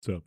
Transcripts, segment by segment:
What's up?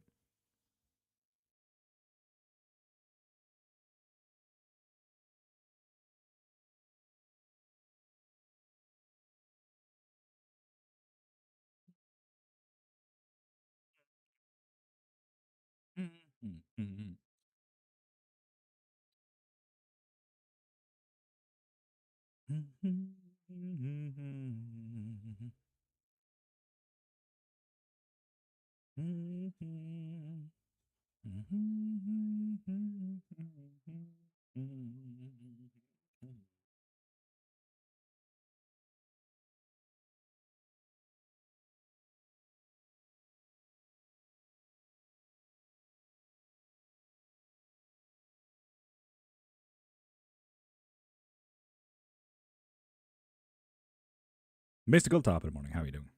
Mystical top of the morning. How are you doing?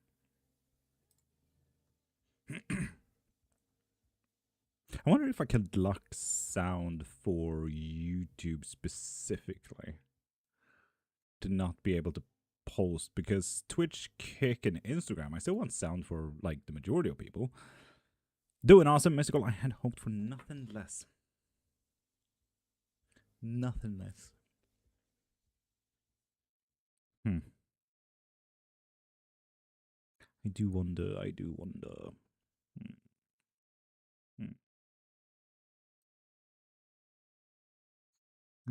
I wonder if I can lock sound for YouTube specifically to not be able to post, because Twitch, Kick, and Instagram, I still want sound for like the majority of people. Doing awesome, Mystical. I had hoped for nothing less. Nothing less. I do wonder. I do wonder.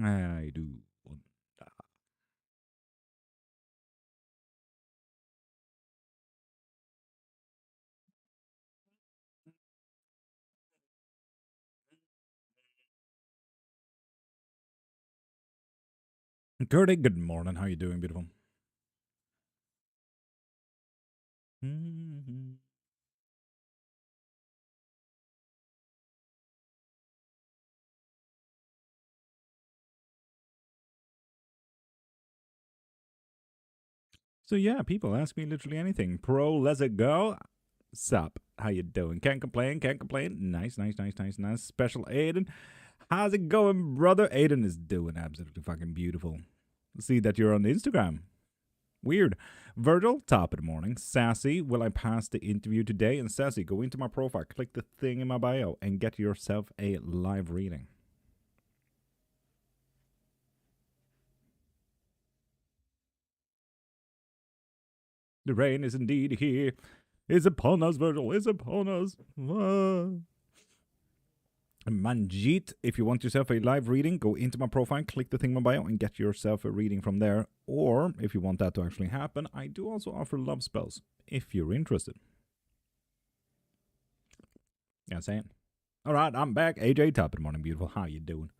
I do wonder. Gertie, good morning. How you doing, beautiful? So yeah, people ask me literally anything. Pro, let's it go. Sup? How you doing? Can't complain. Can't complain. Nice, nice, nice, nice, nice. Special Aiden. How's it going, brother? Aiden is doing absolutely fucking beautiful. See that you're on Instagram. Weird. Virgil, top of the morning. Sassy, will I pass the interview today? And Sassy, go into my profile, click the thing in my bio, and get yourself a live reading. The rain is indeed here. It's upon us, Virgil. It's upon us. Manjeet, if you want yourself a live reading, go into my profile, click the thing in my bio, and get yourself a reading from there. Or, if you want that to actually happen, I do also offer love spells, if you're interested. Yeah, saying. All right, I'm back. AJ, top of the morning, beautiful. How you doing?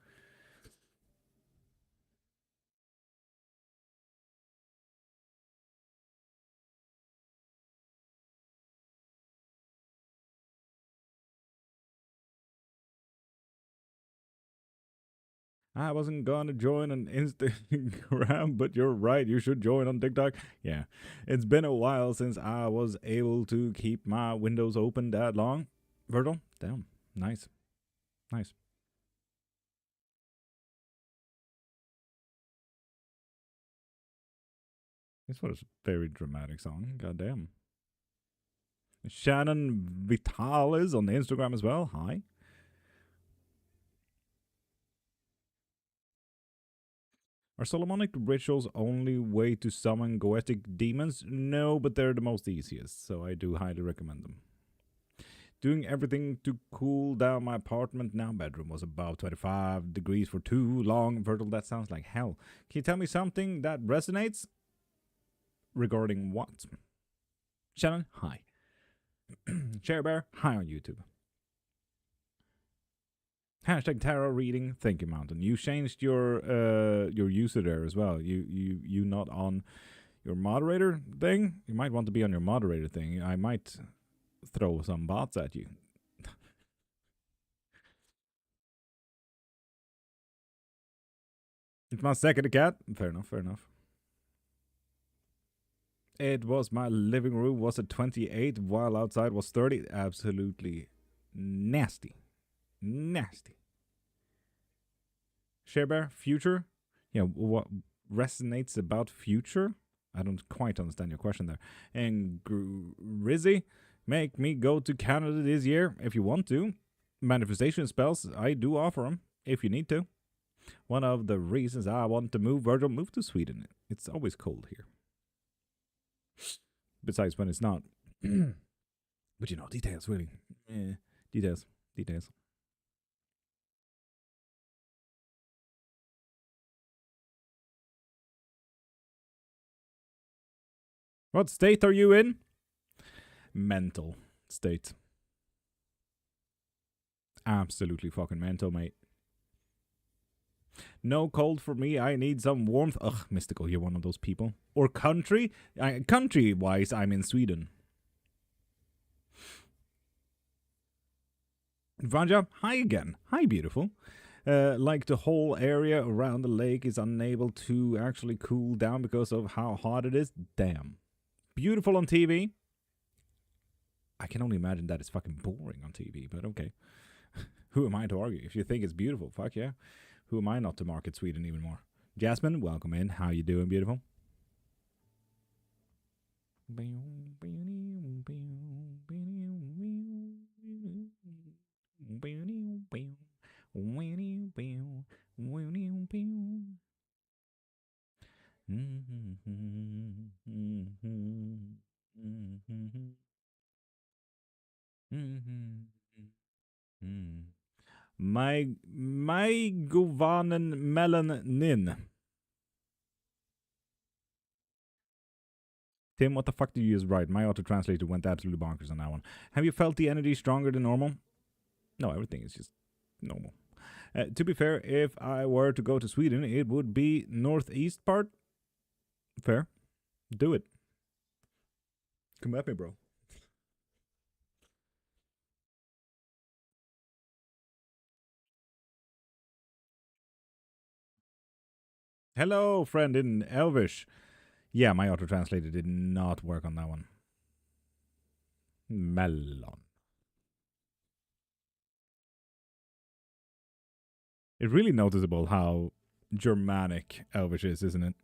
I wasn't gonna join on Instagram, but you're right. You should join on TikTok. Yeah, it's been a while since I was able to keep my windows open that long. Virgil, damn, nice, nice. This was a very dramatic song. Goddamn. Shannon Vitalis on the Instagram as well. Hi. Are Solomonic rituals only way to summon goetic demons? No, but they're the most easiest, so I do highly recommend them. Doing everything to cool down my apartment now. Bedroom was about 25 degrees for too long. Virgil, that sounds like hell. Can you tell me something that resonates? Regarding what? Shannon, hi. Share Bear, hi on YouTube. Hashtag tarot reading. Thank you, Mountain. You changed your user there as well. You not on your moderator thing. You might want to be on your moderator thing. I might throw some bots at you. It's my second cat. Fair enough. Fair enough. It was my living room was at 28 while outside was 30. Absolutely nasty. Nasty. Sharebear, future? Yeah, what resonates about future? I don't quite understand your question there. And Rizzy, Make me go to Canada this year if you want to. Manifestation spells, I do offer them if you need to. One of the reasons I want to move, Virgil, move to Sweden. It's always cold here. Besides when it's not. But you know, details, really. Details. Details. What state are you in? Mental state. Absolutely fucking mental, mate. No cold for me. I need some warmth. Ugh, mystical. You're one of those people. Or country? Country-wise, I'm in Sweden. Vanja, hi again. Hi, beautiful. Like the whole area around the lake is unable to actually cool down because of how hot it is. Damn. Beautiful on TV. I can only imagine that it's fucking boring on TV, but okay. Who am I to argue? If you think it's beautiful, fuck yeah. Who am I not to market Sweden even more? Jasmine, welcome in. How you doing, beautiful? My Govanen Melanin. Tim, what the fuck did you use right? My auto translator went absolutely bonkers on that one. Have you felt the energy stronger than normal? No, everything is just normal. To be fair, if I were to go to Sweden, it would be northeast part. Fair. Do it. Come at me, bro. Hello, friend in Elvish. Yeah, my auto translator did not work on that one. Melon. It's really noticeable how Germanic Elvish is, isn't it?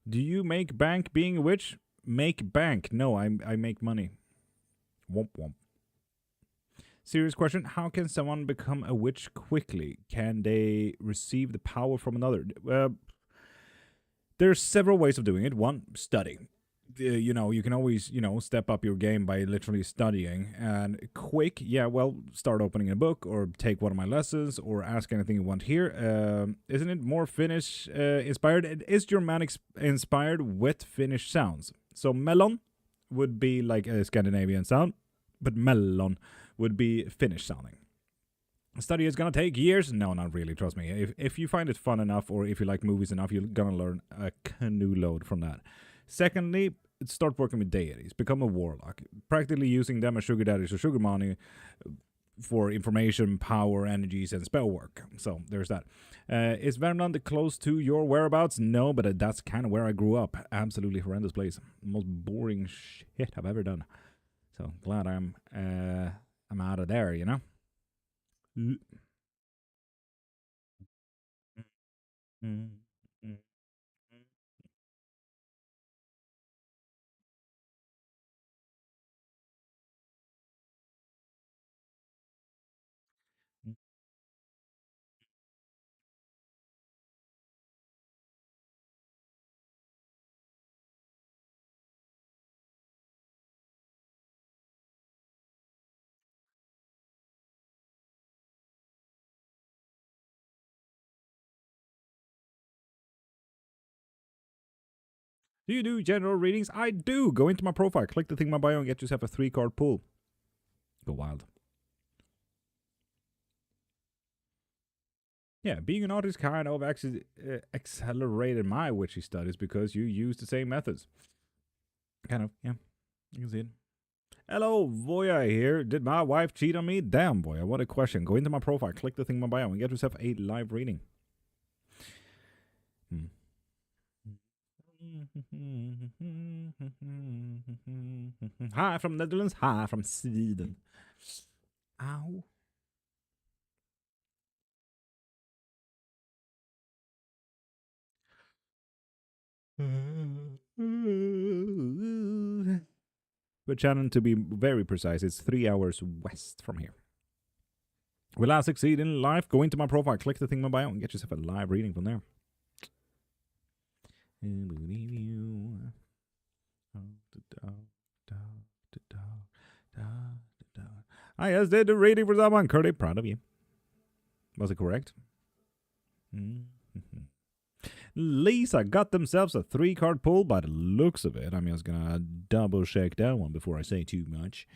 Do you make bank being a witch? Make bank. No, I make money. Womp womp. Serious question. How can someone become a witch quickly? Can they receive the power from another? There's several ways of doing it. One, study. You can always, step up your game by literally studying. And quick, yeah, well, start opening a book or take one of my lessons or ask anything you want here. Isn't it more Finnish inspired? It is Germanic inspired with Finnish sounds. So melon would be like a Scandinavian sound, but melon would be Finnish sounding. Study is gonna take years. No, not really. Trust me. If you find it fun enough, or if you like movies enough, you're gonna learn a canoe load from that. Secondly, start working with deities. Become a warlock. Practically using them as sugar daddies or sugar money for information, power, energies, and spell work. So there's that. Is Värmland close to your whereabouts? No, but that's kind of where I grew up. Absolutely horrendous place. Most boring shit I've ever done. So glad I'm out of there. Do you do general readings? I do. Go into my profile, click the thing in my bio, and get yourself a 3-card pull. Go wild. Yeah, being an artist kind of actually accelerated my witchy studies because you use the same methods. Kind of, yeah. You can see it. Hello, Voya here. Did my wife cheat on me? Damn, Voya, what a question. Go into my profile, click the thing in my bio, and get yourself a live reading. Hi from Netherlands. Hi from Sweden. Ow. But Shannon, to be very precise, it's 3 hours west from here. Will I succeed in life? Go into my profile, click the thing in my bio, and get yourself a live reading from there. I just did the reading for someone. Curdy, proud of you. Was it correct? Lisa got themselves a 3-card pull by the looks of it. I'm just gonna double check that one before I say too much.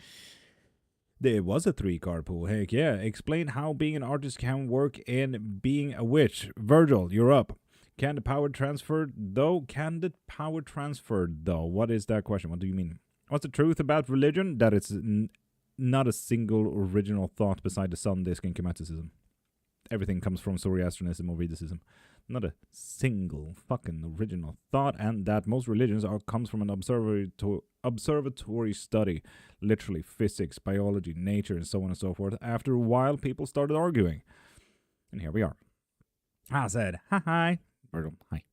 There was a 3-card pull. Heck yeah. Explain how being an artist can work in being a witch. Virgil, you're up. Can the power transfer though? What is that question? What do you mean? What's the truth about religion? That it's not a single original thought beside the sun, disc, and schematicism. Everything comes from Zoroastrianism or Vedaism. Not a single fucking original thought, and that most religions comes from an observatory study, literally physics, biology, nature, and so on and so forth. After a while, people started arguing. And here we are. I said, hi. Virgil, hi.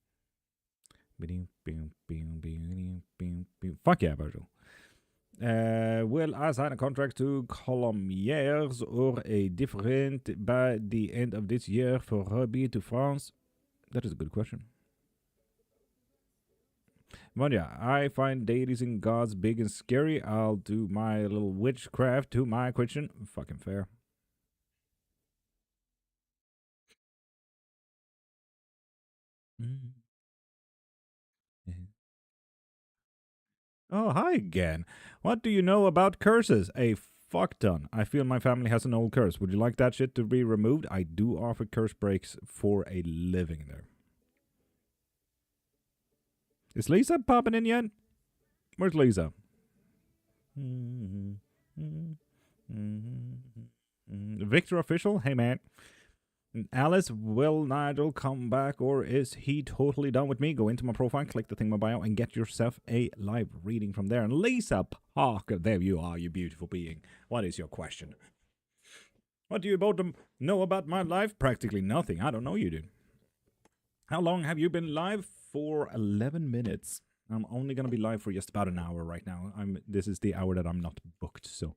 Fuck yeah, Virgil. Will I sign a contract to Colomiers or a different by the end of this year for Hobby to France? That is a good question. But yeah, I find deities and gods big and scary. I'll do my little witchcraft to my question. Fucking fair. Oh, hi again. What do you know about curses? A fuck ton. I feel my family has an old curse. Would you like that shit to be removed? I do offer curse breaks for a living there. Is Lisa popping in yet? Where's Lisa? Victor Official? Hey, man. Alice, will Nigel come back or is he totally done with me? Go into my profile, click the thing in my bio, and get yourself a live reading from there. And Lisa Parker, there you are, you beautiful being. What is your question? What do you both know about my life? Practically nothing. I don't know you, dude. How long have you been live? For 11 minutes. I'm only going to be live for just about an hour right now. This is the hour that I'm not booked, so...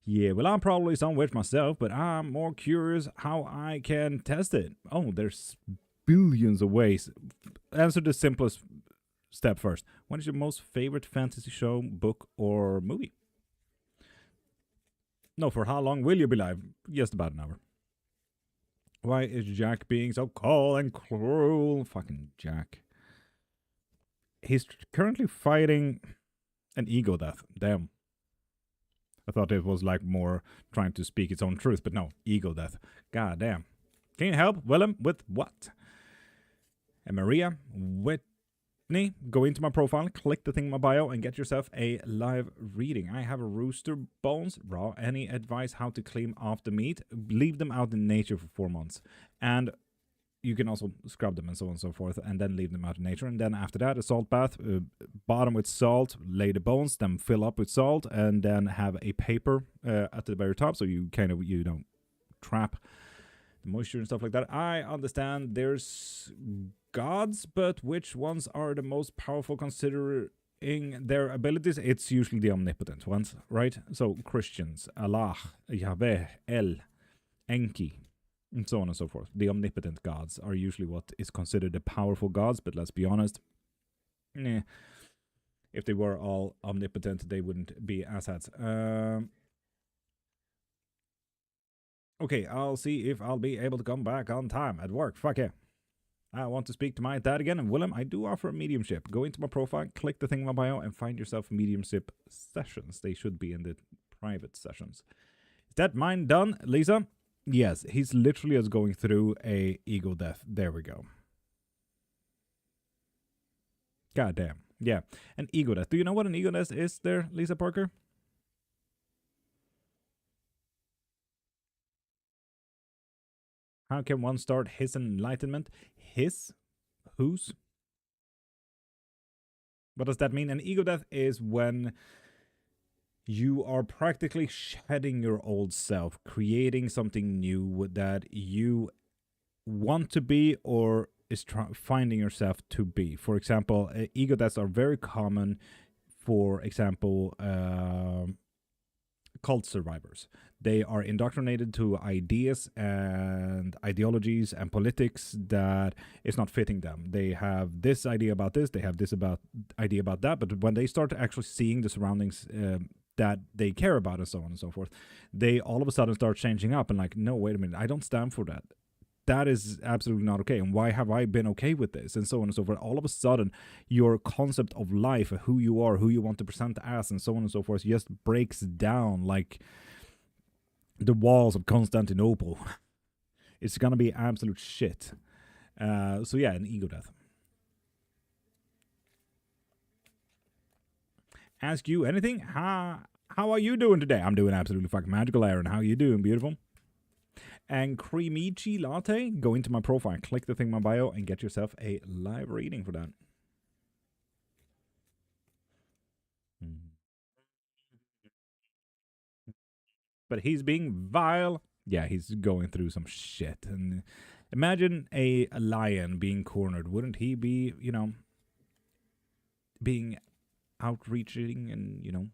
Yeah, well, I'm probably some witch myself, but I'm more curious how I can test it. Oh, there's billions of ways. Answer the simplest step first. What is your most favorite fantasy show, book, or movie? No, for how long will you be live? Just about an hour. Why is Jack being so cold and cruel? Fucking Jack. He's currently fighting an ego death. Damn. I thought it was like more trying to speak its own truth, but no, ego death. God damn. Can you help Willem with what? And Maria Whitney, go into my profile, click the thing in my bio, and get yourself a live reading. I have a rooster bones raw. Any advice how to clean off the meat? Leave them out in nature for 4 months. And you can also scrub them and so on and so forth, and then leave them out in nature. And then after that, a salt bath, bottom with salt, lay the bones, then fill up with salt, and then have a paper at the very top, so you kind of, you know, trap the moisture and stuff like that. I understand there's gods, but which ones are the most powerful considering their abilities? It's usually the omnipotent ones, right? So Christians, Allah, Yahweh, El, Enki, and so on and so forth. The omnipotent gods are usually what is considered the powerful gods, but let's be honest, if they were all omnipotent, they wouldn't be asshats. Okay, I'll see if I'll be able to come back on time at work. Fuck yeah. I want to speak to my dad again, and Willem, I do offer a mediumship. Go into my profile, click the thing in my bio, and find yourself mediumship sessions. They should be in the private sessions. Is that mine done, Lisa? Yes, he's literally just going through a ego death. There we go. God damn. Yeah, an ego death. Do you know what an ego death is there, Lisa Parker? How can one start his enlightenment? His? Whose? What does that mean? An ego death is when you are practically shedding your old self, creating something new that you want to be or is finding yourself to be. For example, ego deaths are very common for example, cult survivors. They are indoctrinated to ideas and ideologies and politics that is not fitting them. They have this idea about this, they have this idea about that, but when they start actually seeing the surroundings that they care about and so on and so forth, they all of a sudden start changing up and like, no, wait a minute, I don't stand for that. That is absolutely not okay. And why have I been okay with this? And so on and so forth. All of a sudden, your concept of life, who you are, who you want to present as, and so on and so forth, just breaks down like the walls of Constantinople. It's gonna be absolute shit. So yeah, an ego death. Ask you anything? How are you doing today? I'm doing absolutely fucking magical, Aaron. How are you doing, beautiful? And Creamichi Latte, go into my profile, click the thing in my bio, and get yourself a live reading for that. But he's being vile. Yeah, he's going through some shit. And imagine a lion being cornered. Wouldn't he be, being outreaching and,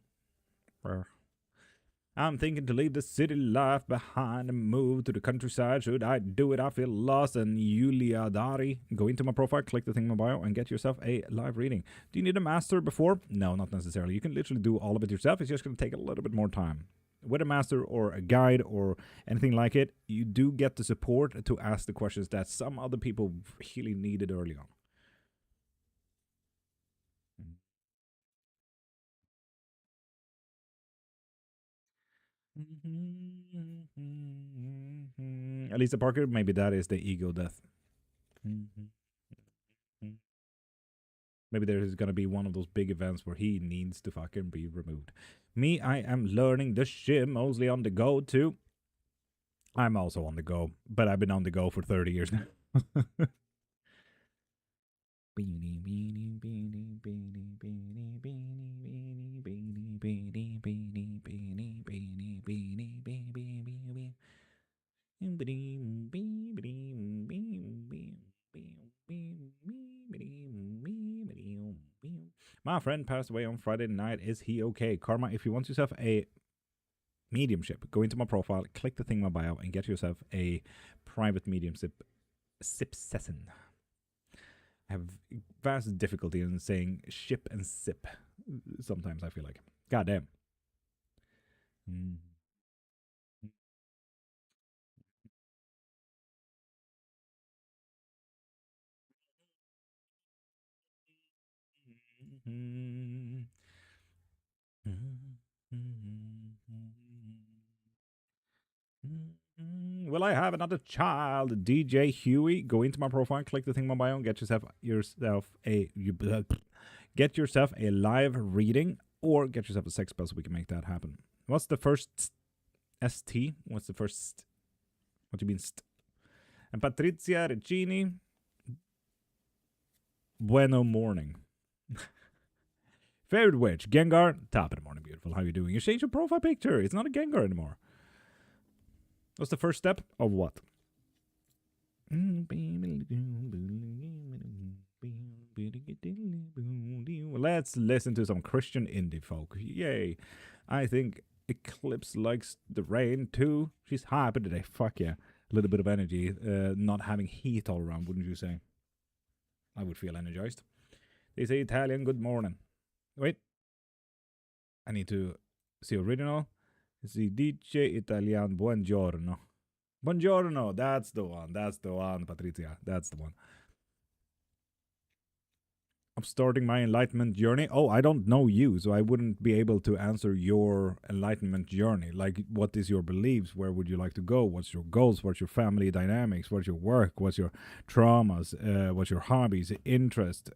I'm thinking to leave the city life behind and move to the countryside. Should I do it? I feel lost. And Yulia Dari, go into my profile, click the thing in my bio, and get yourself a live reading. Do you need a master before? No, not necessarily. You can literally do all of it yourself. It's just going to take a little bit more time. With a master or a guide or anything like it, you do get the support to ask the questions that some other people really needed early on. Elisa Parker, maybe that is the ego death. Maybe there is gonna be one of those big events where he needs to fucking be removed. Me, I am learning the shit mostly on the go too. I'm also on the go, but I've been on the go for 30 years now. My friend passed away on Friday night. Is he okay? Karma, if you want yourself a mediumship, go into my profile, click the thing in my bio, and get yourself a private mediumship session. I have vast difficulty in saying ship and sip. Sometimes I feel like. God damn. Will I have another child? DJ Huey, go into my profile, click the thing in my bio, and get yourself a live reading, or get yourself a sex spell so we can make that happen. What's the first ST? What's the first? What do you mean? And Patrizia Regini. Bueno morning. Favorite witch, Gengar. Top of the morning, beautiful. How you doing? You changed your profile picture. It's not a Gengar anymore. What's the first step of what? Let's listen to some Christian indie folk. Yay. I think Eclipse likes the rain too. She's happy today. Fuck yeah. A little bit of energy. Not having heat all around, wouldn't you say? I would feel energized. They say Italian good morning. Wait. I need to see original. Si dice Italian buongiorno. Buongiorno. That's the one. That's the one, Patrizia. That's the one. I'm starting my enlightenment journey. Oh, I don't know you, so I wouldn't be able to answer your enlightenment journey. Like, what is your beliefs? Where would you like to go? What's your goals? What's your family dynamics? What's your work? What's your traumas? What's your hobbies, interest?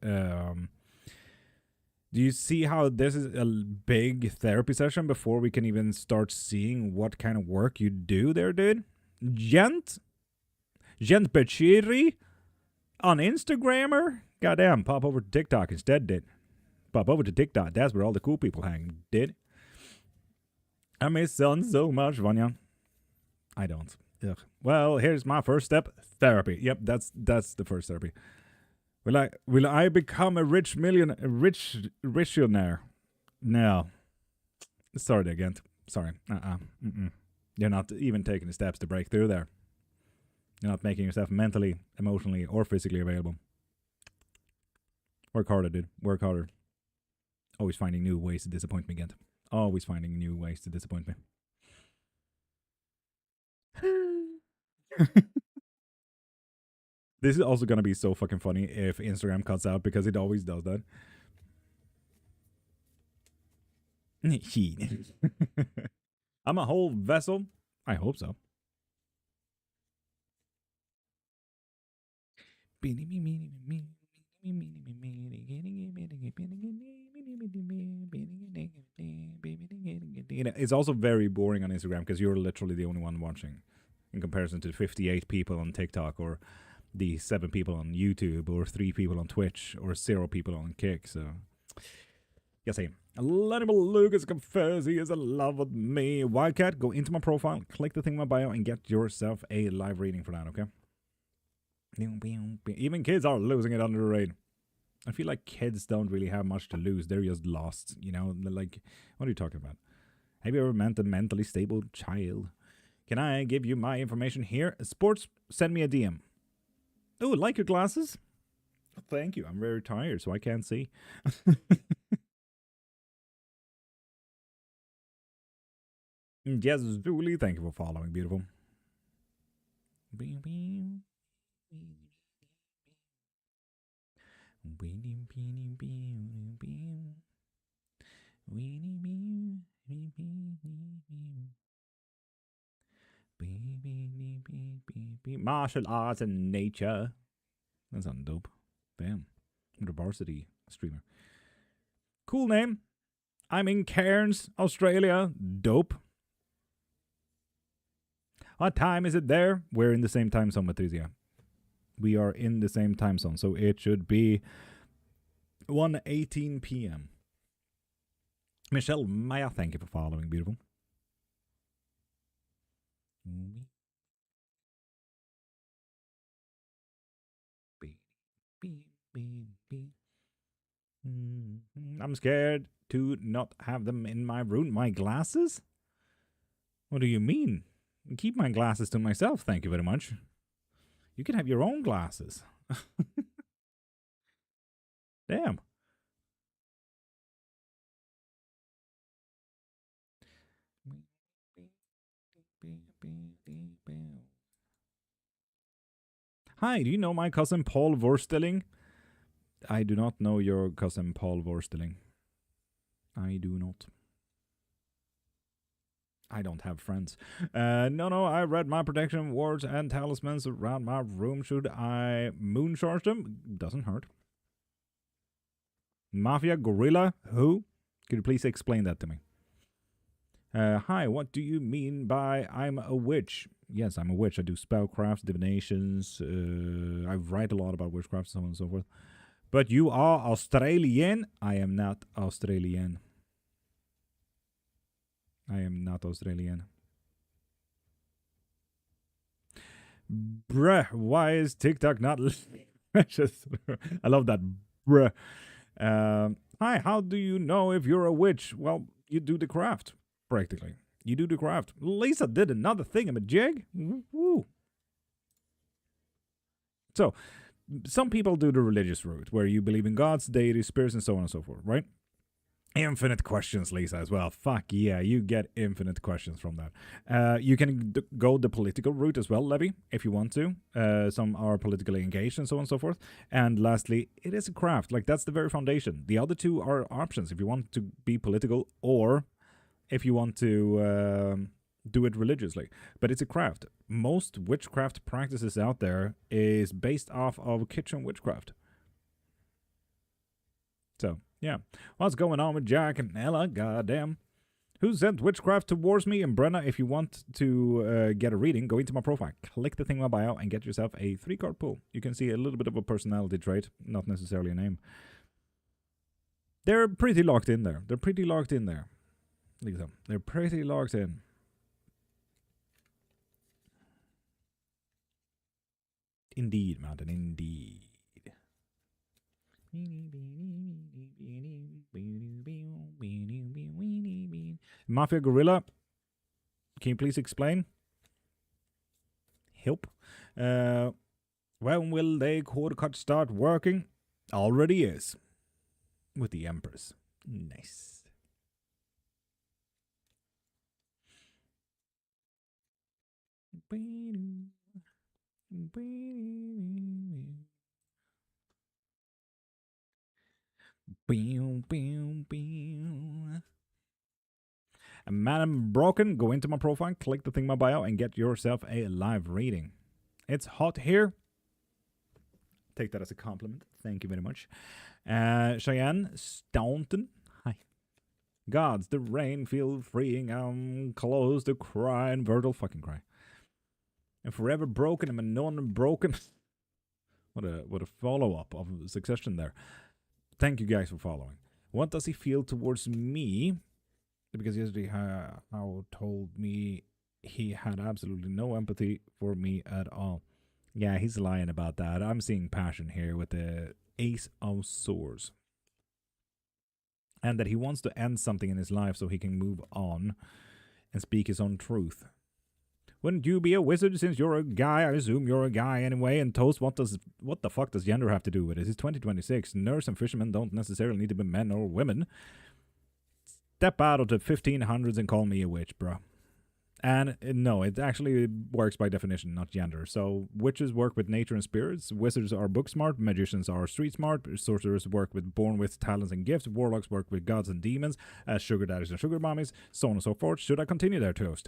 Do you see how this is a big therapy session before we can even start seeing what kind of work you do there, dude? Gent Bachiri on Instagrammer? Goddamn, pop over to TikTok instead, did. Pop over to TikTok. That's where all the cool people hang, did. I miss son so much, Vanya. I don't. Ugh. Well, here's my first step. Therapy. Yep, that's the first therapy. Will I become a rich millionaire? No. Sorry, again. Sorry. You're not even taking the steps to break through there. You're not making yourself mentally, emotionally, or physically available. Work harder, dude. Work harder. Always finding new ways to disappoint me, Gent. Always finding new ways to disappoint me. This is also gonna be so fucking funny if Instagram cuts out, because it always does that. I'm a whole vessel. I hope so. It's also very boring on Instagram because you're literally the only one watching, in comparison to 58 people on TikTok, or the 7 people on YouTube, or 3 people on Twitch, or 0 people on Kick. So, yes, I am. Lanimal Lucas confers he is in love with me. Wildcat, go into my profile, click the thing in my bio, and get yourself a live reading for that, okay? Even kids are losing it under the rain. I feel like kids don't really have much to lose. They're just lost, you know? Like, what are you talking about? Have you ever met a mentally stable child? Can I give you my information here? Sports, send me a DM. Oh, like your glasses? Thank you. I'm very tired, so I can't see. Yes, Julie, thank you for following, beautiful. Martial arts and nature. That sounds dope. Damn. I'm a varsity streamer. Cool name. I'm in Cairns, Australia. Dope. What time is it there? We're in the same time zone, Matricia. We are in the same time zone, so it should be 1:18 p.m. Michelle Maya, thank you for following, beautiful. I'm scared to not have them in my room. My glasses? What do you mean? Keep my glasses to myself, thank you very much. You can have your own glasses. Damn. Hi, do you know my cousin Paul Vorsteling? I do not know your cousin Paul Vorsteling. I do not. I don't have friends. No, I read my protection wards and talismans around my room. Should I mooncharge them? Doesn't hurt. Mafia Gorilla? Who? Could you please explain that to me? Hi, what do you mean by I'm a witch? Yes, I'm a witch. I do spellcrafts, divinations. I write a lot about witchcraft, so on and so forth. But you are Australian? I am not Australian. I am not Australian. Bruh, why is TikTok not... I love that. Bruh. Hi, how do you know if you're a witch? Well, you do the craft, practically. You do the craft. Lisa did another thing. I'm a jig. Woo. So, some people do the religious route, where you believe in gods, deities, spirits, and so on and so forth, right? Infinite questions, Lisa, as well. Fuck yeah, you get infinite questions from that. You can go the political route as well, Levy, if you want to. Some are politically engaged and so on and so forth. And lastly, it is a craft. Like, that's the very foundation. The other two are options if you want to be political, or if you want to do it religiously. But it's a craft. Most witchcraft practices out there is based off of kitchen witchcraft. So, yeah. What's going on with Jack and Ella? Goddamn. Who sent witchcraft towards me? And Brenna, if you want to get a reading, go into my profile, click the thing in my bio, and get yourself a 3-card pull. You can see a little bit of a personality trait, not necessarily a name. They're pretty locked in there. They're pretty locked in there. Lisa, they're pretty locked in. Indeed, Mountain, indeed. Mafia Gorilla, can you please explain? Help. When will the quarter cut start working? Already is. With the Empress. Nice. And Madam Broken, go into my profile, click the thing in my bio, and get yourself a live reading. It's hot here. Take that as a compliment. Thank you very much. Cheyenne Staunton. Hi. Gods, the rain feel freeing. I'm close to cry and Virgil fucking cry. And forever broken, I'm a non-broken. What a follow-up of Succession there. Thank you guys for following. What does he feel towards me? Because yesterday Howard told me he had absolutely no empathy for me at all. Yeah, he's lying about that. I'm seeing passion here with the Ace of Swords. And that he wants to end something in his life so he can move on and speak his own truth. Wouldn't you be a wizard since you're a guy? I assume you're a guy anyway. And Toast, what the fuck does gender have to do with it? It's 2026. Nurse and fishermen don't necessarily need to be men or women. Step out of the 1500s and call me a witch, bro. And no, it actually works by definition, not gender. So witches work with nature and spirits. Wizards are book smart. Magicians are street smart. Sorcerers work with born with talents and gifts. Warlocks work with gods and demons. As sugar daddies and sugar mommies, so on and so forth. Should I continue there, Toast?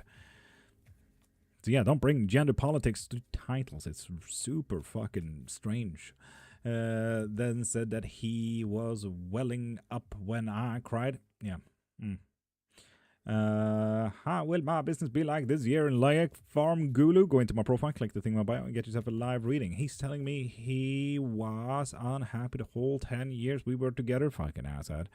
So yeah, don't bring gender politics to titles. It's super fucking strange. Then said that he was welling up when I cried. Yeah. How will my business be like this year in Layak Farm Gulu? Go into my profile, click the thing in my bio, and get yourself a live reading. He's telling me he was unhappy the whole 10 years we were together. Fucking asshat.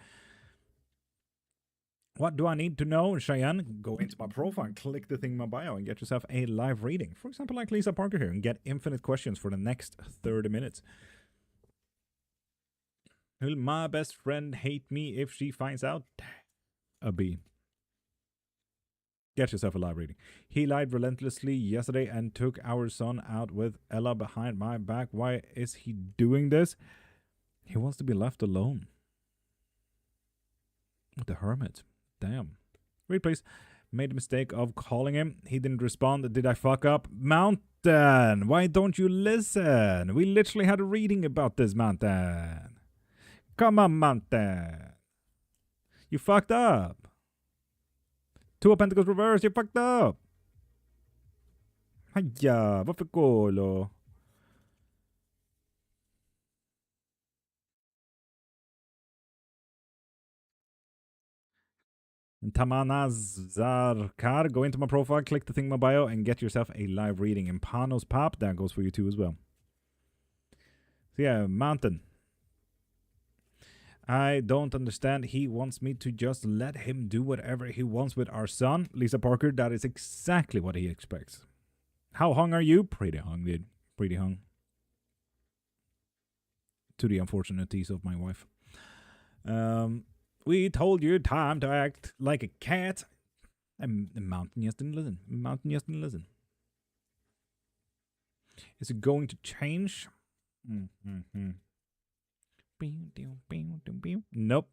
What do I need to know, Cheyenne? Go into my profile, click the thing in my bio, and get yourself a live reading. For example, like Lisa Parker here, and get infinite questions for the next 30 minutes. Will my best friend hate me if she finds out? A B. Get yourself a live reading. He lied relentlessly yesterday and took our son out with Ella behind my back. Why is he doing this? He wants to be left alone. The hermit. Damn. Read, please. Made the mistake of calling him. He didn't respond. Did I fuck up? Mountain! Why don't you listen? We literally had a reading about this, Mountain. Come on, Mountain. You fucked up. Two of Pentacles reversed. You fucked up. Haja, varför kolo? Tamanazarkar, go into my profile, click the thing in my bio, and get yourself a live reading. And Panos Pop, that goes for you too as well. So yeah, Mountain. I don't understand. He wants me to just let him do whatever he wants with our son. Lisa Parker, that is exactly what he expects. How hung are you? Pretty hung, dude. Pretty hung. To the unfortunities of my wife. We told you time to act like a cat. And the Mountain just didn't listen. Mountain just didn't listen. Is it going to change? Nope.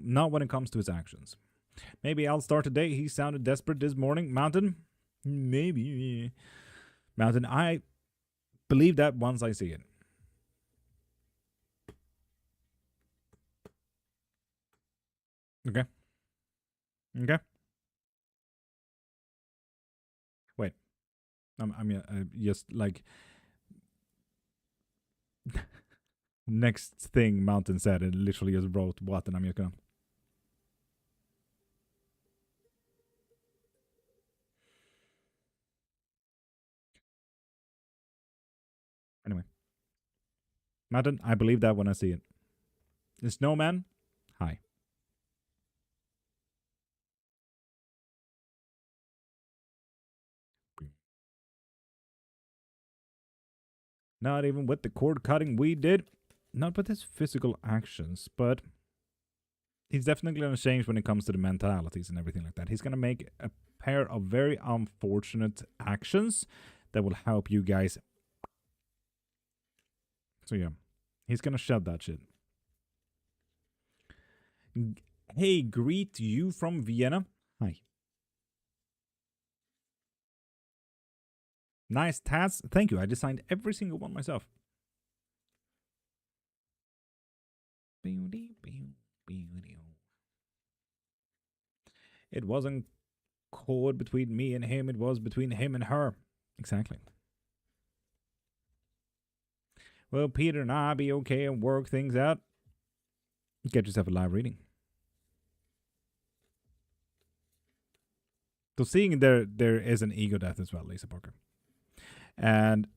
Not when it comes to his actions. Maybe I'll start today. He sounded desperate this morning. Mountain? Maybe. Mountain, I believe that once I see it. Okay. Okay. Wait. I'm just like... Next thing Mountain said, it literally just wrote what, and I'm just gonna... Anyway. Mountain, I believe that when I see it. The snowman? Hi. Not even with the cord cutting we did. Not with his physical actions, but he's definitely going to change when it comes to the mentalities and everything like that. He's going to make a pair of very unfortunate actions that will help you guys. So yeah, he's going to shed that shit. Hey, greet you from Vienna. Hi. Nice tats. Thank you. I designed every single one myself. It wasn't chord between me and him. It was between him and her. Exactly. Well, Peter and I be okay and work things out. Get yourself a live reading. So seeing there is an ego death as well, Lisa Parker. And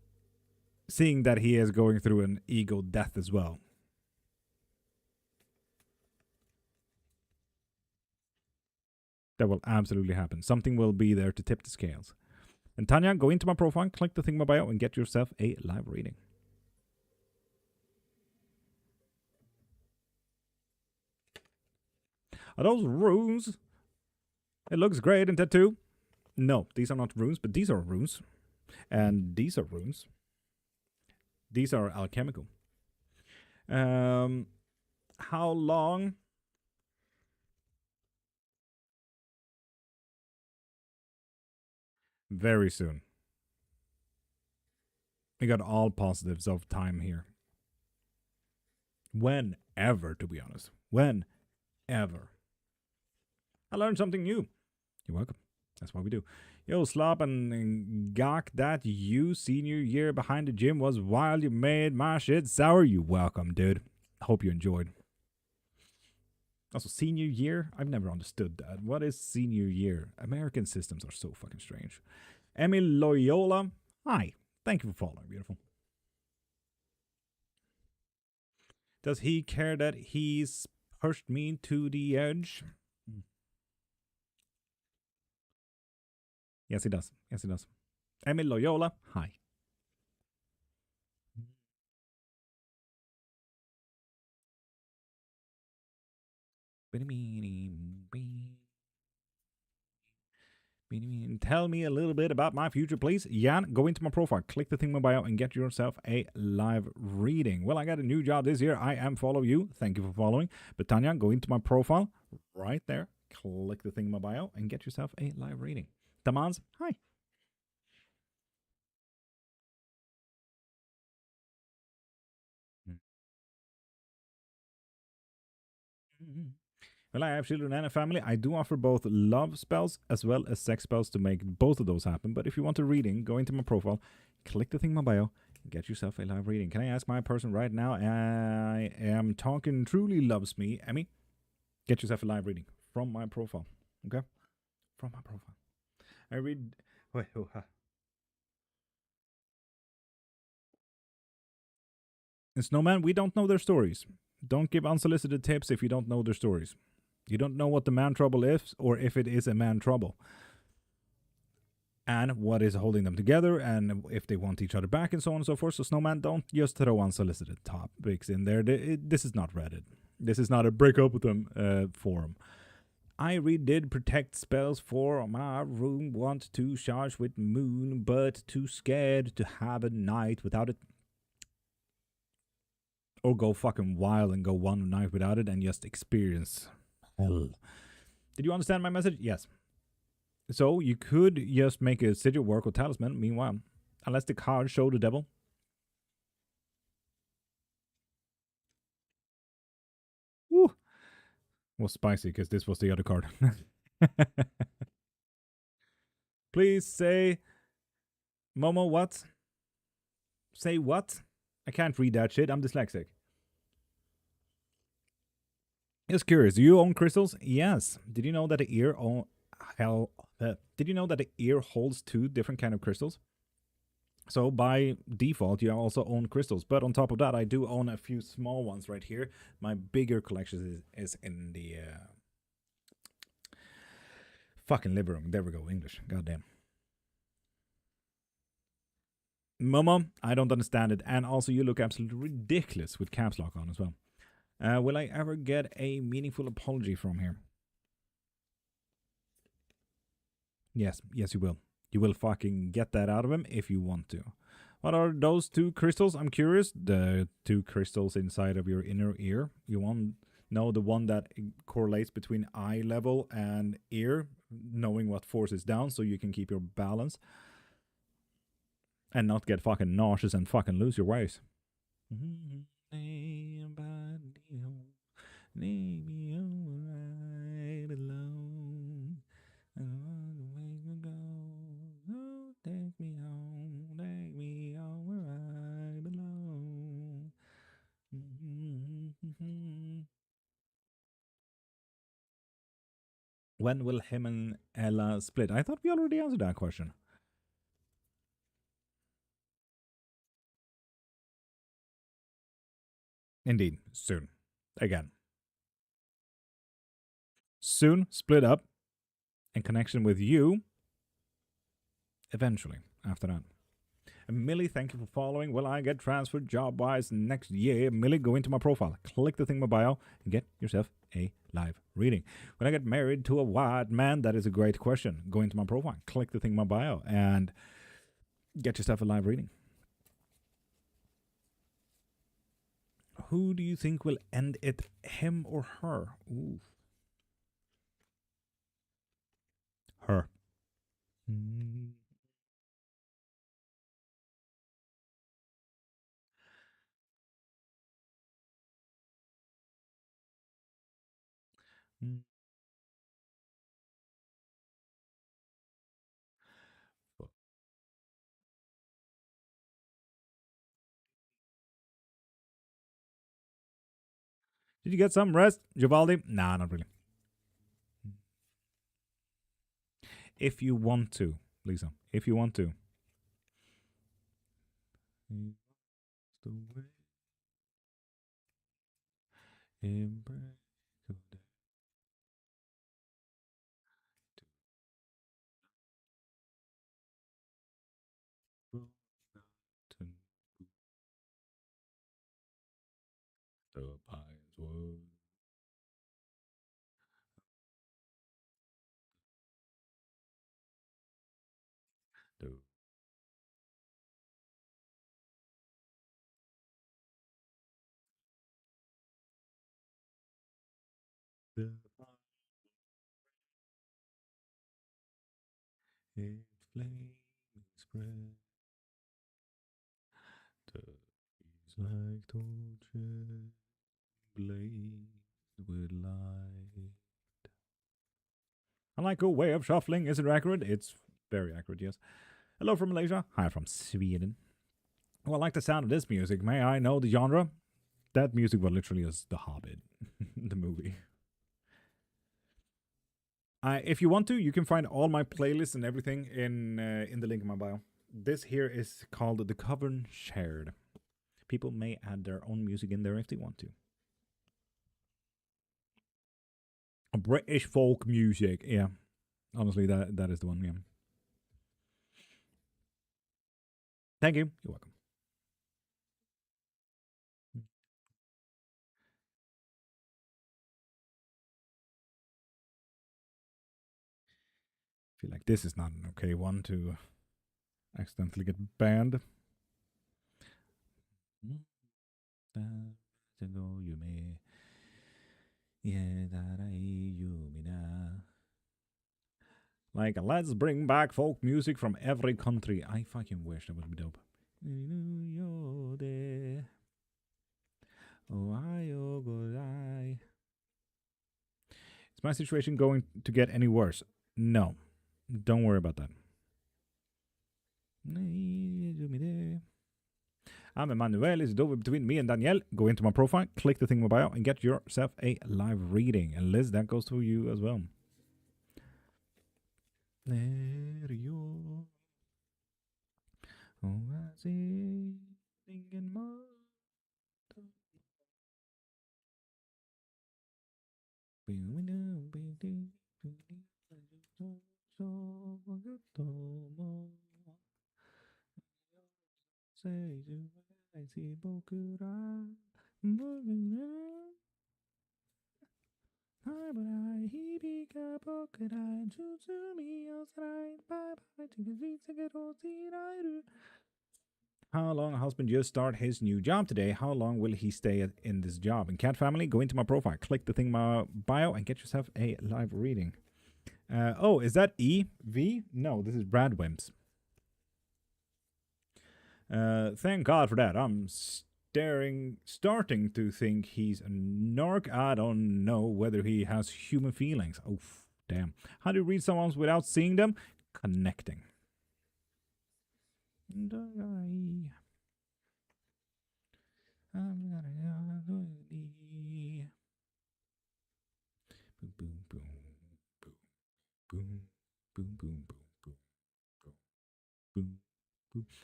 seeing that he is going through an ego death as well. That will absolutely happen. Something will be there to tip the scales. And Tanya, go into my profile, click the thing in my bio, and get yourself a live reading. Are those runes? It looks great in tattoo. No, these are not runes, but these are runes. And these are runes. These are alchemical. How long? Very soon. We got all positives of time here. Whenever, to be honest. Whenever. I learned something new. You're welcome. That's what we do. Yo, Slop and Gawk, that you senior year behind the gym was wild. You made my shit sour. You welcome, dude. Hope you enjoyed. Also, senior year? I've never understood that. What is senior year? American systems are so fucking strange. Emil Loyola, hi. Thank you for following. Beautiful. Does he care that he's pushed me to the edge? Yes, he does. Yes, he does. Emil Loyola, hi. Tell me a little bit about my future, please. Jan, go into my profile, click the thing in my bio, and get yourself a live reading. Well, I got a new job this year. I am follow you. Thank you for following. But Tanya, go into my profile right there, click the thing in my bio, and get yourself a live reading. Tamaz, hi. Well, I have children and a family. I do offer both love spells as well as sex spells to make both of those happen. But if you want a reading, go into my profile, click the thing in my bio, get yourself a live reading. Can I ask my person right now? I am talking truly loves me. Emmy, get yourself a live reading from my profile. Okay? From my profile. I read... Wait, And Snowman, we don't know their stories. Don't give unsolicited tips if you don't know their stories. You don't know what the man trouble is, or if it is a man trouble. And what is holding them together, and if they want each other back, and so on and so forth. So, Snowman, don't just throw unsolicited topics in there. This is not Reddit. This is not a break up with them forum. I redid protect spells for my room. Want to charge with moon, but too scared to have a night without it. Or go fucking wild and go one night without it and just experience hell. Did you understand my message? Yes. So you could just make a sigil work or talisman. Meanwhile, unless the card show the devil. Woo. Was spicy because this was the other card. Please say, Momo, what? Say what? I can't read that shit. I'm dyslexic. Just curious. Do you own crystals? Yes. Did you know that the ear did you know that the ear holds 2 different kind of crystals? So by default, you also own crystals. But on top of that, I do own a few small ones right here. My bigger collection is in the fucking living room. There we go. English. Goddamn. Momo, I don't understand it. And also, you look absolutely ridiculous with caps lock on as well. Will I ever get a meaningful apology from here? Yes, yes, you will. You will fucking get that out of him if you want to. What are those two crystals? I'm curious. The two crystals inside of your inner ear. You want know the one that correlates between eye level and ear, knowing what force is down, so you can keep your balance and not get fucking nauseous and fucking lose your ways. Take me home, take me home where I belong. When will him and Ella split? I thought we already answered that question. Indeed, soon. Again. Soon, split up, in connection with you, eventually, after that. And Millie, thank you for following. Will I get transferred job wise next year? Millie, go into my profile, click the thing in my bio, and get yourself a live reading. When I get married to a white man, that is a great question. Go into my profile, click the thing in my bio, and get yourself a live reading. Who do you think will end it, him or her? Ooh. Her. Mm. Mm. Did you get some rest, Givaldi? Nah, not really. If you want to, Lisa, if you want to. The pines would. The its flame spread. The trees like torches blazed with light. I like a way of shuffling. Is it accurate? It's very accurate, yes. Hello from Malaysia. Hi from Sweden. Oh, I like the sound of this music. May I know the genre? That music was literally is The Hobbit, the movie. If you want to, you can find all my playlists and everything in the link in my bio. This here is called The Cavern Shared. People may add their own music in there if they want to. British folk music, yeah. Honestly, that is the one, yeah. Thank you. You're welcome. I feel like this is not an okay one to accidentally get banned. Like, let's bring back folk music from every country. I fucking wish that would be dope. Is my situation going to get any worse? No. Don't worry about that. I'm Emmanuel. It's over between me and Danielle. Go into my profile, click the thing in my bio, and get yourself a live reading. And Liz, that goes to you as well. How long husband just start his new job today? How long will he stay in this job? And cat family, go into my profile, click the thing in my bio, and get yourself a live reading. Oh, is that E-V? No, this is Brad Wims. Thank God for that. I'm starting to think he's a narc. I don't know whether he has human feelings. Oh, damn. How do you read someone's without seeing them? Connecting. Boom, boom, boom, boom, boom, boom, boom, boom, boom, boom, boom.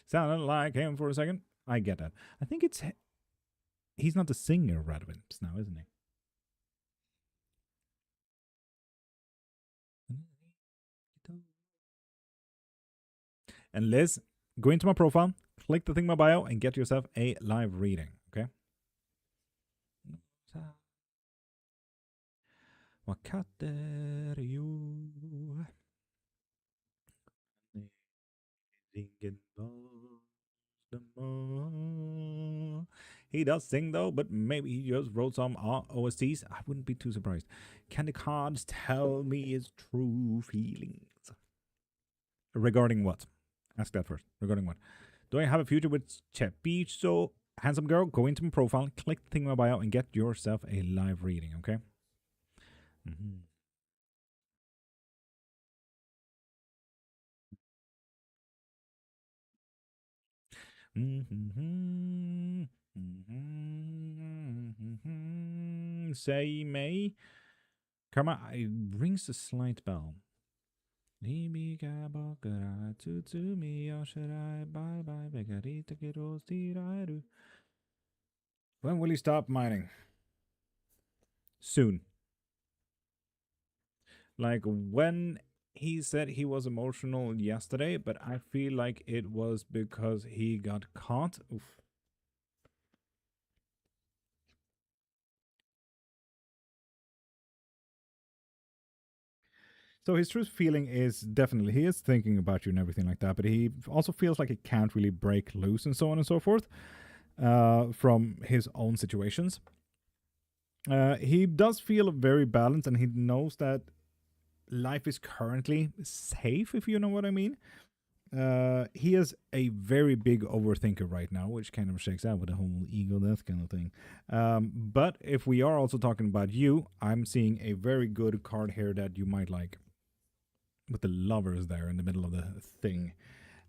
Sounded like him for a second. I get that. I think he's not the singer of Radwimps now, isn't he? And Liz, go into my profile, click the thing in my bio, and get yourself a live reading, okay? Vad katter jo. He does sing though, but maybe he just wrote some OSTs. I wouldn't be too surprised. Can the cards tell me his true feelings? Regarding what? Ask that first. Regarding what? Do I have a future with Chepicho? Handsome girl, go into my profile, click the thing in my bio, and get yourself a live reading, okay? Mm-hmm. Mm-hmm. Mm-hmm. Say May. Karma, it rings a slight bell. When will you stop mining? Soon. Like when he said he was emotional yesterday, but I feel like it was because he got caught. Oof. So his true feeling is definitely he is thinking about you and everything like that, but he also feels like he can't really break loose and so on and so forth from his own situations. He does feel very balanced, and he knows that life is currently safe, if you know what I mean. He is a very big overthinker right now, which kind of shakes out with the whole ego death kind of thing. But if we are also talking about you, I'm seeing a very good card here that you might like, with the lovers there in the middle of the thing.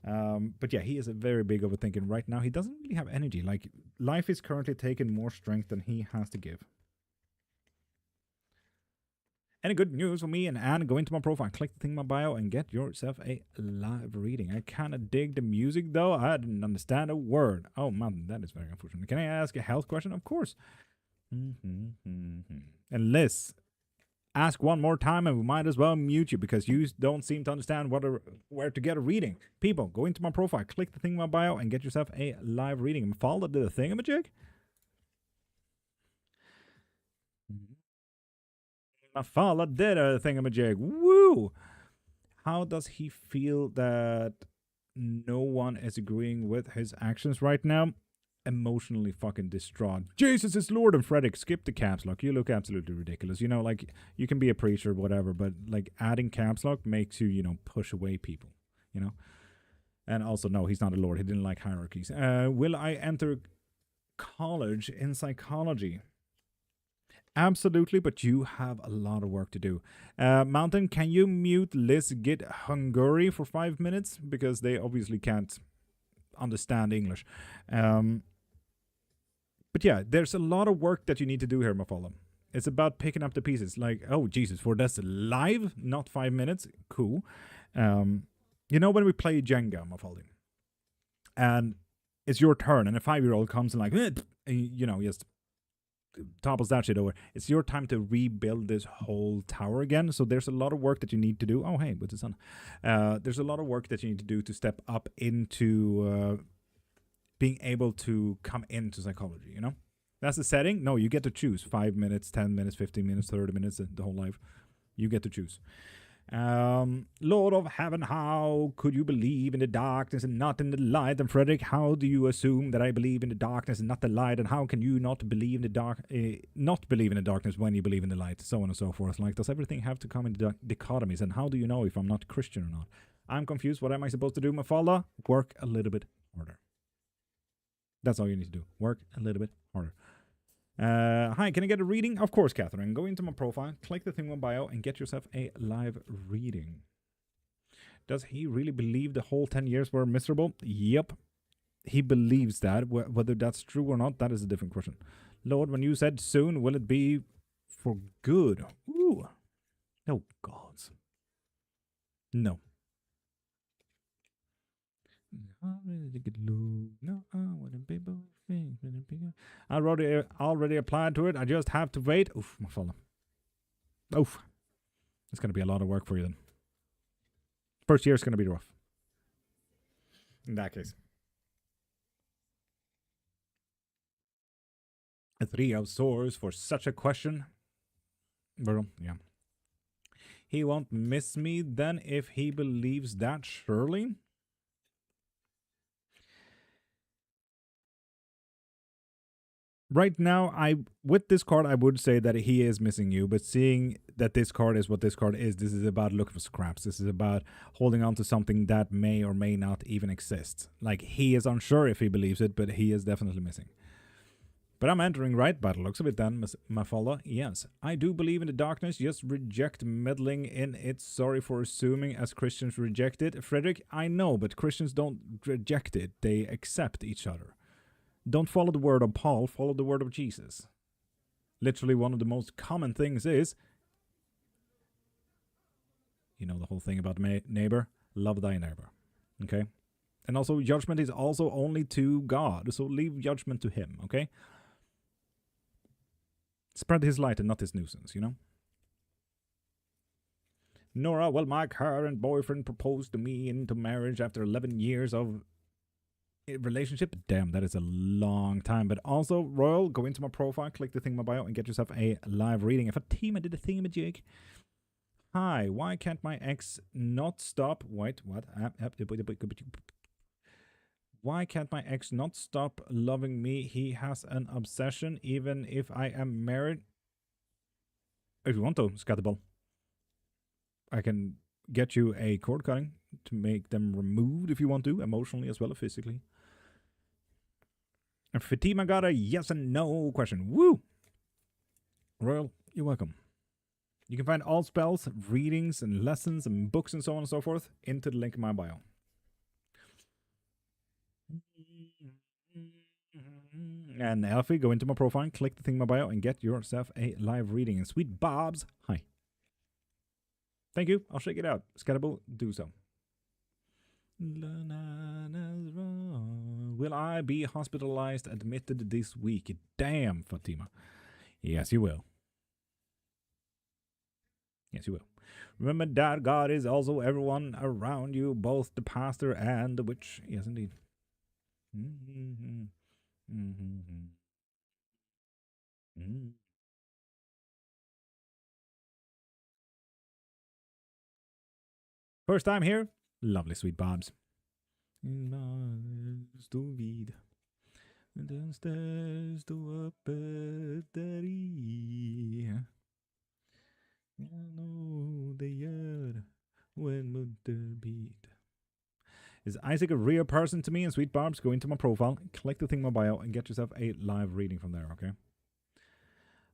But yeah, he is a very big overthinker right now. He doesn't really have energy. Like, life is currently taking more strength than he has to give. Any good news for me and Anne? Go into my profile, click the thing in my bio, and get yourself a live reading. I kind of dig the music, though. I didn't understand a word. Oh, man, that is very unfortunate. Can I ask a health question? Of course. And Liz, ask one more time, and we might as well mute you because you don't seem to understand where to get a reading. People, go into my profile, click the thing in my bio, and get yourself a live reading. Follow the thingamajig. Mafala did a thingamajig. Woo! How does he feel that no one is agreeing with his actions right now? Emotionally fucking distraught. Jesus is Lord, and Frederick, skip the caps lock. You look absolutely ridiculous. You know, like, you can be a preacher, whatever, but like adding caps lock makes you, push away people, you know? And also, no, he's not a lord. He didn't like hierarchies. Will I enter college in psychology? Absolutely, but you have a lot of work to do. Mountain, can you mute Liz Get Hungary for 5 minutes? Because they obviously can't understand English. But yeah, there's a lot of work that you need to do here, Mafala. It's about picking up the pieces. Like, oh, Jesus, for this live, not 5 minutes. Cool. You know when we play Jenga, Mafaldi? And it's your turn, and a 5-year-old comes and like, just topples that shit over. It's your time to rebuild this whole tower again. So there's a lot of work that you need to do. Oh, hey, with the sun. There's a lot of work that you need to do to step up into being able to come into psychology, you know? That's the setting? No, you get to choose 5 minutes, 10 minutes, 15 minutes, 30 minutes, the whole life. You get to choose. Lord of Heaven, how could you believe in the darkness and not in the light? And Frederick, how do you assume that I believe in the darkness and not the light? And how can you not believe in the darkness when you believe in the light? So on and so forth. Like, does everything have to come in dichotomies? And how do you know if I'm not Christian or not? I'm confused. What am I supposed to do, Mafalda? Work a little bit harder. That's all you need to do. Work a little bit harder. Hi, can I get a reading? Of course, Catherine. Go into my profile, click the thing on bio, and get yourself a live reading. Does he really believe the whole 10 years were miserable? Yep. He believes that. Whether that's true or not, that is a different question. Lord, when you said soon, will it be for good? Ooh. Oh, gods. No. I already applied to it. I just have to wait. Oof, my fella. Oof. It's going to be a lot of work for you then. First year is going to be rough. In that case. A 3 of swords for such a question. Well, yeah. He won't miss me then if he believes that, surely. Right now, with this card, I would say that he is missing you, but seeing that this card is what this card is, this is about looking for scraps. This is about holding on to something that may or may not even exist. Like, he is unsure if he believes it, but he is definitely missing. But I'm entering right by the looks of it then, Mafalda. Yes, I do believe in the darkness, just reject meddling in it. Sorry for assuming as Christians reject it. Frederick, I know, but Christians don't reject it. They accept each other. Don't follow the word of Paul, follow the word of Jesus. Literally one of the most common things is, you know the whole thing about neighbor, love thy neighbor. Okay? And also judgment is also only to God, so leave judgment to him, okay? Spread his light and not his nuisance, you know? Nora, well, my current boyfriend proposed to me into marriage after 11 years of relationship. Damn, that is a long time. But also, Royal, go into my profile, click the thing in my bio, and get yourself a live reading. If a team did a thingamajig. Hi, why can't my ex not stop? Wait, what? Why can't my ex not stop loving me? He has an obsession, even if I am married. If you want to, Scatterball, I can get you a cord cutting to make them removed if you want to, emotionally as well as physically. And Fatima got a yes and no question. Woo! Royal, you're welcome. You can find all spells, readings, and lessons, and books, and so on and so forth into the link in my bio. And Elfie, go into my profile, click the thing in my bio, and get yourself a live reading. And Sweet Bobs, hi. Thank you. I'll check it out. Scatterball, do so. Will I be hospitalized, admitted this week? Damn, Fatima. Yes, you will. Yes, you will. Remember that God is also everyone around you, both the pastor and the witch. Yes, indeed. First time here? Lovely, Sweet Bobs. Is Isaac a real person to me? And Sweet Barbs, go into my profile, click the thing in my bio, and get yourself a live reading from there, okay?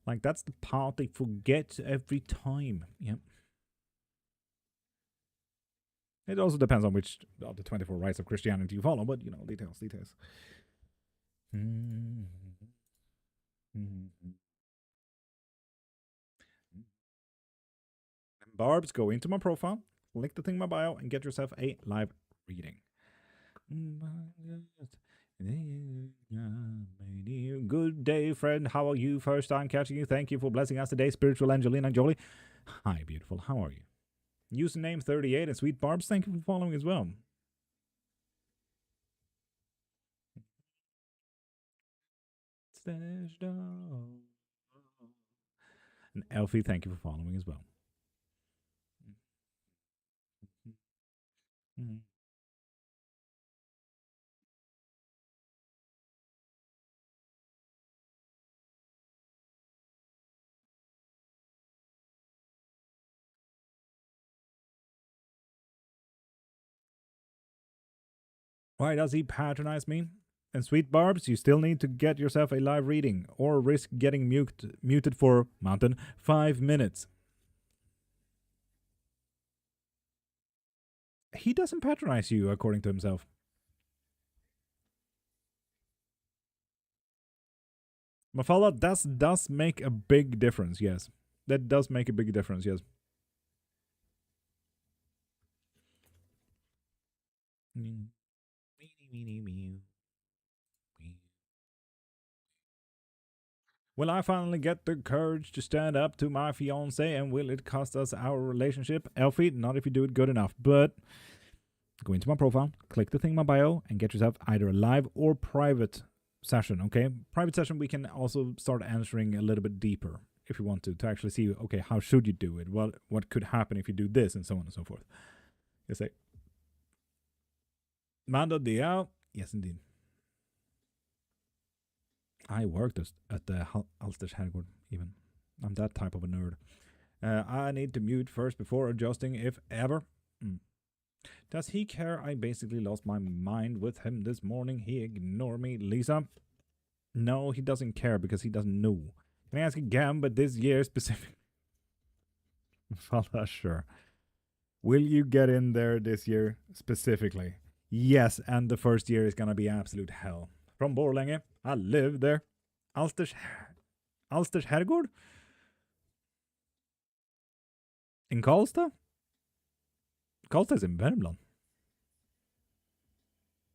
Like, that's the part they forget every time. Yep. It also depends on which of the 24 rites of Christianity you follow, but, you know, details. Barbs, go into my profile, click the thing in my bio, and get yourself a live reading. Good day, friend. How are you? First time catching you. Thank you for blessing us today, Spiritual Angelina Jolie. Hi, beautiful. How are you? Username 38 and Sweet Barbs. Thank you for following as well. mustache dog. And Elfie, thank you for following as well. Mm-hmm. Why does he patronize me? And Sweet Barbs, you still need to get yourself a live reading or risk getting muted for Mountain 5 minutes. He doesn't patronize you, according to himself. Mafala, that does make a big difference, yes. That does make a big difference, yes. Will I finally get the courage to stand up to my fiance, and will it cost us our relationship? Elfie, not if you do it good enough, but go into my profile, click the thing in my bio, and get yourself either a live or private session, okay? Private session, we can also start answering a little bit deeper if you want to actually see, okay, how should you do it? What could happen if you do this, and so on and so forth. You say, Mando Dia, yes indeed. I worked at the Ulster Hergård, even. I'm that type of a nerd. I need to mute first before adjusting, if ever. Does he care? I basically lost my mind with him this morning. He ignored me. Lisa? No, he doesn't care because he doesn't know. Can I ask again, but this year specific? Falla, sure. Will you get in there this year specifically? Yes, and the first year is gonna be absolute hell. From Borlänge. I live there. Ulsters Hergård? In Karlstad? Karlstad is in Värmland.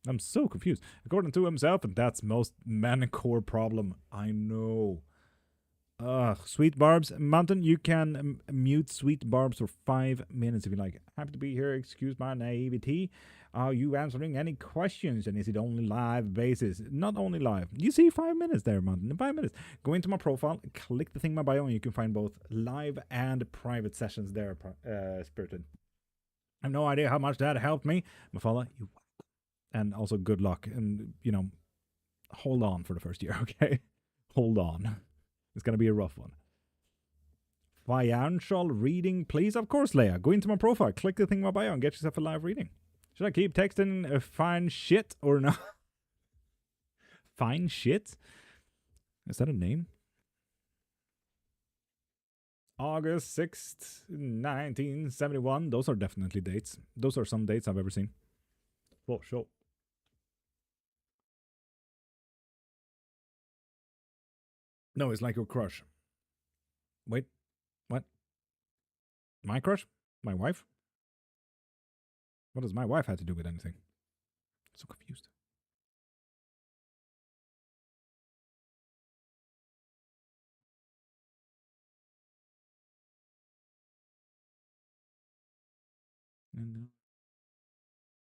I'm so confused. According to himself, and that's most man-core problem. I know. Ugh, Sweet Barbs. Mountain, you can mute Sweet Barbs for 5 minutes if you like. Happy to be here. Excuse my naivety. Are you answering any questions? And is it only live basis? Not only live. You see 5 minutes there, Mountain. 5 minutes. Go into my profile, click the thing in my bio, and you can find both live and private sessions there, Spirited. I have no idea how much that helped me. Mafala, you. And also good luck. And, hold on for the first year, okay? Hold on. It's going to be a rough one. Financial reading, please? Of course, Leia. Go into my profile, click the thing in my bio, and get yourself a live reading. Should I keep texting fine shit or not? Fine shit? Is that a name? August 6th, 1971. Those are definitely dates. Those are some dates I've ever seen. For sure. No, it's like your crush. Wait, what? My crush? My wife? What does my wife have to do with anything? I'm so confused.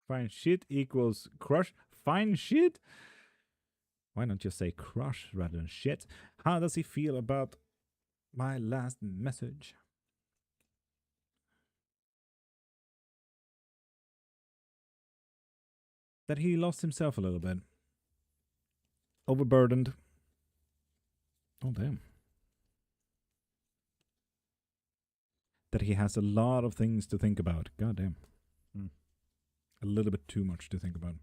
Fine shit equals crush. Fine shit? Why not just say crush rather than shit? How does he feel about my last message? That he lost himself a little bit. Overburdened. Oh, damn. That he has a lot of things to think about. God damn. A little bit too much to think about.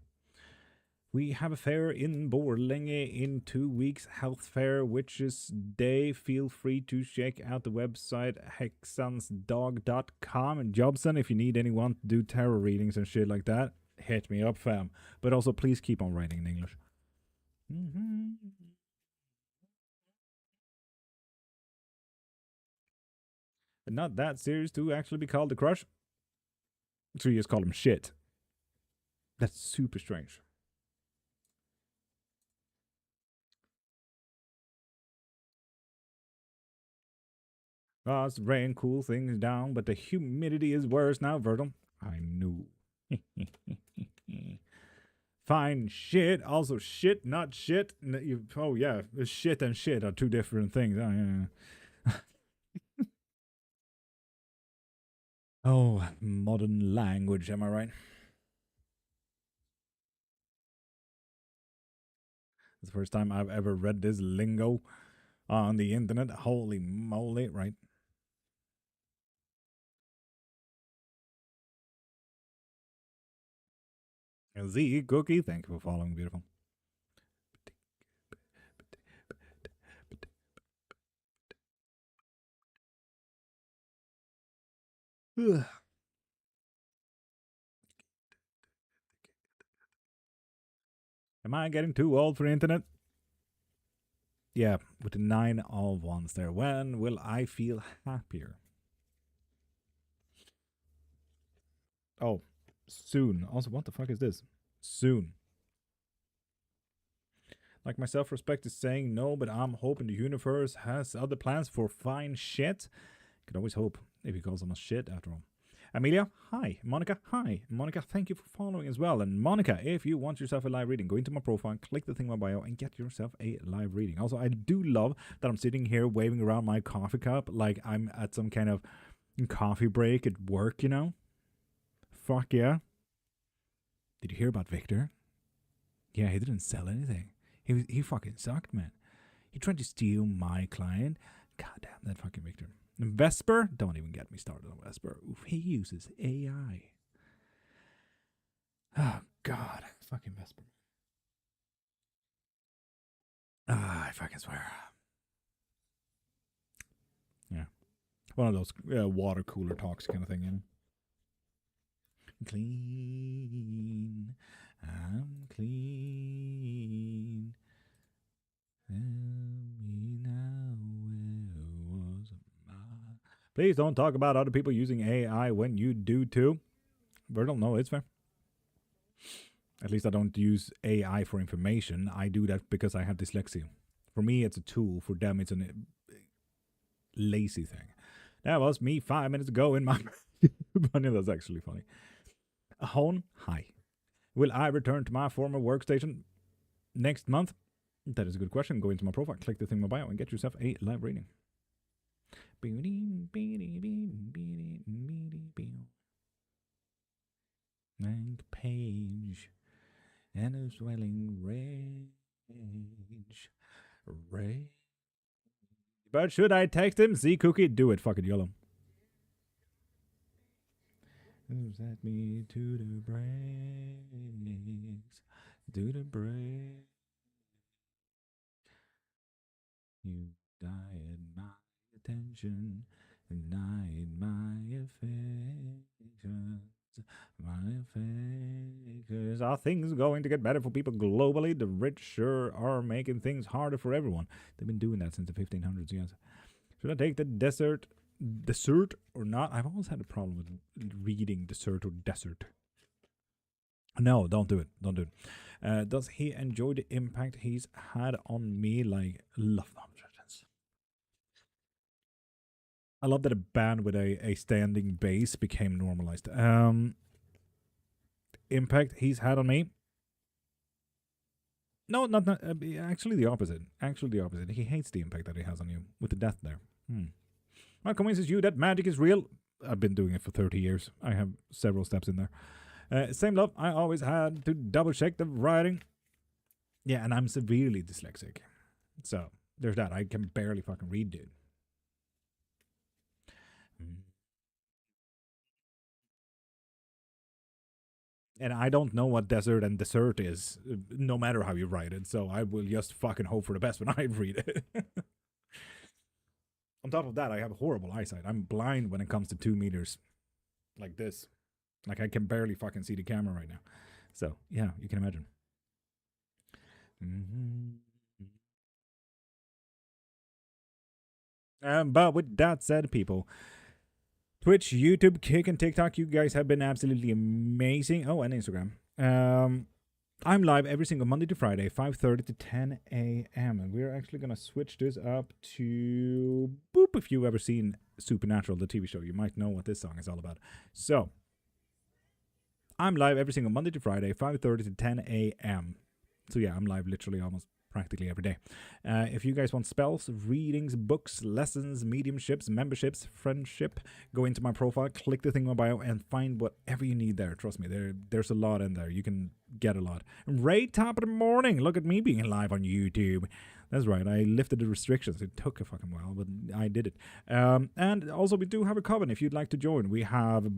We have a fair in Borlänge in 2 weeks. Health fair, Witches Day. Feel free to check out the website hexansdog.com. And Jobson, if you need anyone to do tarot readings and shit like that, hit me up, fam. But also, please keep on writing in English. But not that serious to actually be called a crush. So you just call him shit. That's super strange. God's rain cool things down, but the humidity is worse now, Virgil. I knew. Fine shit. Also shit, not shit. Oh yeah, shit and shit are two different things. Oh, yeah. Oh, modern language, am I right? It's the first time I've ever read this lingo on the internet. Holy moly, right? Z Cookie, thank you for following, beautiful. Am I getting too old for internet? Yeah, with the 9 all ones there. When will I feel happier? Oh, soon. Also, what the fuck is this? Soon. Like my self respect is saying no, but I'm hoping the universe has other plans for fine shit. Could always hope if he calls them a shit after all. Amelia, hi. Monica, hi. Monica, thank you for following as well. And Monica, if you want yourself a live reading, go into my profile, click the thing in my bio, and get yourself a live reading. Also, I do love that I'm sitting here waving around my coffee cup like I'm at some kind of coffee break at work, you know? Fuck yeah. Did you hear about Victor? Yeah, he didn't sell anything. He fucking sucked, man. He tried to steal my client. God damn that fucking Victor. And Vesper, don't even get me started on Vesper. Oof, he uses AI. Oh God, fucking Vesper. I fucking swear. Yeah, one of those water cooler talks kind of thing, you know. Clean, I'm clean. Tell me now where was I? Please don't talk about other people using AI when you do too. Virgil, no, it's fair. At least I don't use AI for information. I do that because I have dyslexia. For me, it's a tool. For them, it's a lazy thing. That was me 5 minutes ago in my... Bunny, that's actually funny. Hone, hi. Will I return to my former workstation next month? That is a good question. Go into my profile, click the thing in my bio, and get yourself a live reading. Blank page and a swelling rage. Rage. But should I text him? Z Cookie, do it. Fucking yellow. Set me to the breaks. To the break. You died my attention, denied my affections. My affections. Are things going to get better for people globally? The rich sure are making things harder for everyone. They've been doing that since the 1500s, yes. Should I take the dessert or not? I've always had a problem with reading dessert or desert. No, don't do it. Don't do it. Does he enjoy the impact he's had on me? Like, love them. I love that a band with a standing bass became normalized. Impact he's had on me? No, not actually the opposite. Actually the opposite. He hates the impact that he has on you with the death there. What convinces you that magic is real? I've been doing it for 30 years. I have several steps in there. Same love. I always had to double check the writing. Yeah, and I'm severely dyslexic. So there's that. I can barely fucking read, dude. And I don't know what desert and dessert is, no matter how you write it. So I will just fucking hope for the best when I read it. On top of that, I have horrible eyesight. I'm blind when it comes to 2 meters, like this. Like I can barely fucking see the camera right now. So yeah, you can imagine. But with that said, people, Twitch, YouTube, Kick, and TikTok, you guys have been absolutely amazing. Oh, and Instagram. I'm live every single Monday to Friday, 5:30 to 10 a.m. And we're actually going to switch this up to boop. If you've ever seen Supernatural, the TV show, you might know what this song is all about. So, I'm live every single Monday to Friday, 5:30 to 10 a.m. So yeah, I'm live literally almost practically every day. If you guys want spells, readings, books, lessons, mediumships, memberships, friendship, go into my profile, click the thing in my bio, and find whatever you need there. Trust me, there's a lot in there. You can get a lot. Right top of the morning. Look at me being live on YouTube. That's right. I lifted the restrictions. It took a fucking while, but I did it. And also, we do have a coven if you'd like to join. We have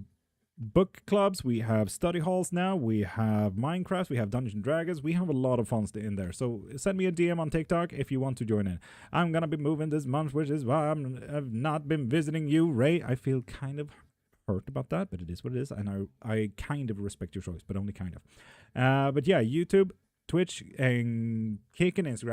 book clubs, we have study halls now, we have Minecraft, we have Dungeons and Dragons, we have a lot of fun in there. So send me a DM on TikTok if you want to join in. I'm gonna be moving this month, which is why I've not been visiting you, Ray. I feel kind of hurt about that, but it is what it is, and I kind of respect your choice, but only kind of. But yeah, YouTube, Twitch, and Kick, and Instagram.